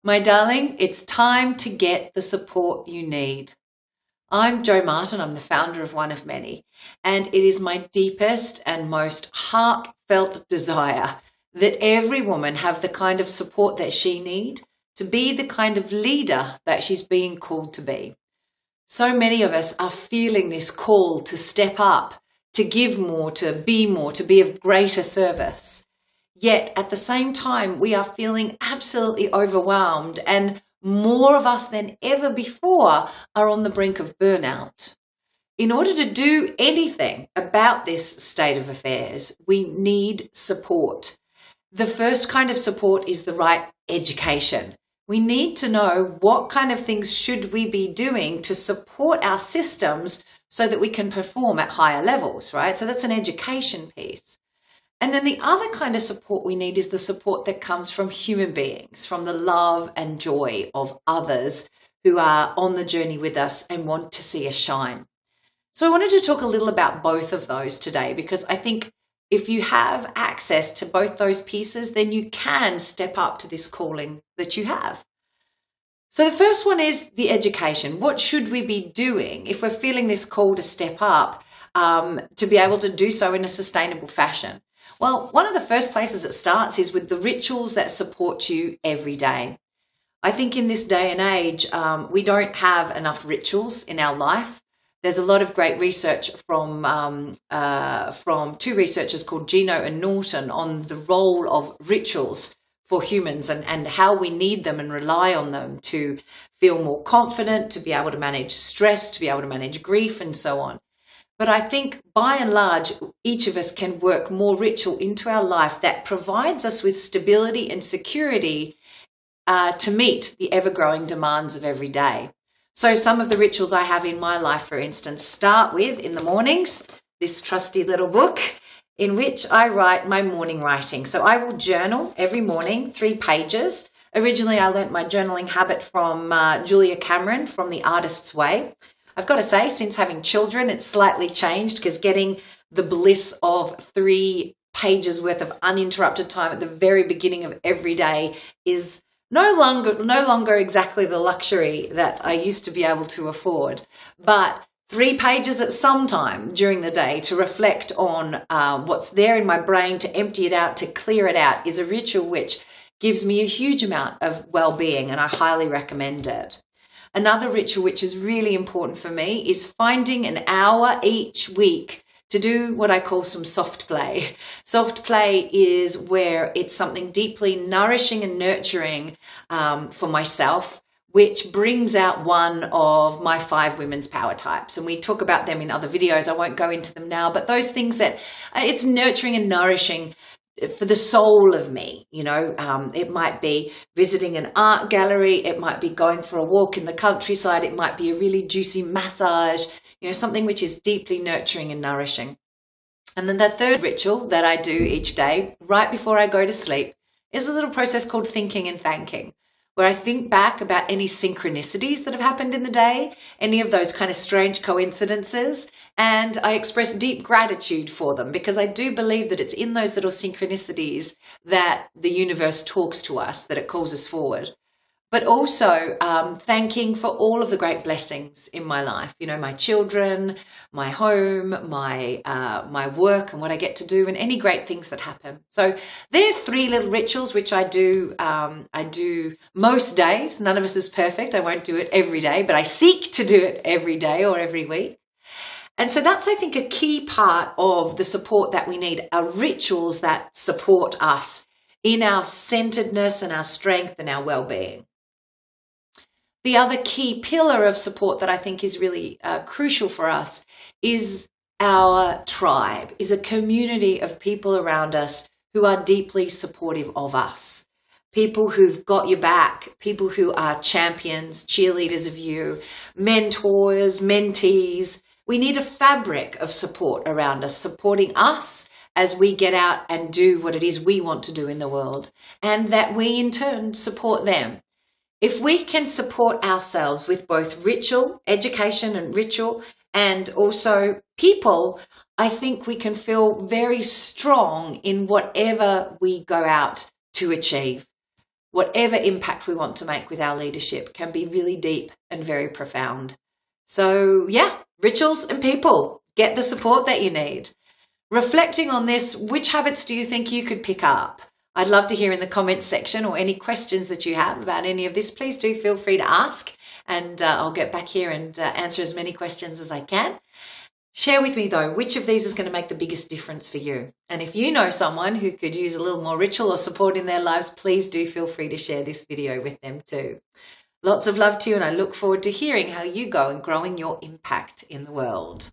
My darling, it's time to get the support you need. I'm Jo Martin, I'm the founder of One of Many, and it is my deepest and most heartfelt desire that every woman have the kind of support that she needs to be the kind of leader that she's being called to be. So many of us are feeling this call to step up, to give more, to be of greater service. Yet at the same time, we are feeling absolutely overwhelmed, and more of us than ever before are on the brink of burnout. In order to do anything about this state of affairs, we need support. The first kind of support is the right education. We need to know what kind of things should we be doing to support our systems so that we can perform at higher levels, right? So that's an education piece. And then the other kind of support we need is the support that comes from human beings, from the love and joy of others who are on the journey with us and want to see us shine. So I wanted to talk a little about both of those today, because I think if you have access to both those pieces, then you can step up to this calling that you have. So the first one is the education. What should we be doing if we're feeling this call to step up to be able to do so in a sustainable fashion? Well, one of the first places it starts is with the rituals that support you every day. I think in this day and age, we don't have enough rituals in our life. There's a lot of great research from two researchers called Gino and Norton on the role of rituals for humans and how we need them and rely on them to feel more confident, to be able to manage stress, to be able to manage grief and so on. But I think by and large, each of us can work more ritual into our life that provides us with stability and security to meet the ever-growing demands of every day. So some of the rituals I have in my life, for instance, start with, in the mornings, this trusty little book in which I write my morning writing. So I will journal every morning, 3 pages. Originally, I learnt my journaling habit from Julia Cameron from The Artist's Way. I've got to say, since having children, it's slightly changed, because getting the bliss of 3 pages worth of uninterrupted time at the very beginning of every day is no longer exactly the luxury that I used to be able to afford. But 3 pages at some time during the day to reflect on what's there in my brain, to empty it out, to clear it out, is a ritual which gives me a huge amount of well-being, and I highly recommend it. Another ritual which is really important for me is finding an hour each week to do what I call some soft play. Soft play is where it's something deeply nourishing and nurturing for myself, which brings out one of my 5 women's power types. And we talk about them in other videos. I won't go into them now, but those things that it's nurturing and nourishing for the soul of me. You know, it might be visiting an art gallery, it might be going for a walk in the countryside, it might be a really juicy massage, you know, something which is deeply nurturing and nourishing. And then the third ritual that I do each day, right before I go to sleep, is a little process called thinking and thanking, where I think back about any synchronicities that have happened in the day, any of those kind of strange coincidences, and I express deep gratitude for them, because I do believe that it's in those little synchronicities that the universe talks to us, that it calls us forward. But also thanking for all of the great blessings in my life, you know, my children, my home, my work and what I get to do, and any great things that happen. So there are 3 little rituals which I do most days. None of us is perfect. I won't do it every day, but I seek to do it every day or every week. And so that's, I think, a key part of the support that we need, are rituals that support us in our centeredness and our strength and our well-being. The other key pillar of support that I think is really crucial for us is our tribe, is a community of people around us who are deeply supportive of us. People who've got your back, people who are champions, cheerleaders of you, mentors, mentees. We need a fabric of support around us, supporting us as we get out and do what it is we want to do in the world, and that we in turn support them. If we can support ourselves with both ritual, education and ritual, and also people, I think we can feel very strong in whatever we go out to achieve. whatever impact we want to make with our leadership can be really deep and very profound. So yeah, rituals and people, get the support that you need. Reflecting on this, which habits do you think you could pick up? I'd love to hear in the comments section, or any questions that you have about any of this, please do feel free to ask, and I'll get back here and answer as many questions as I can. Share with me though, which of these is going to make the biggest difference for you? And if you know someone who could use a little more ritual or support in their lives, please do feel free to share this video with them too. Lots of love to you, and I look forward to hearing how you go and growing your impact in the world.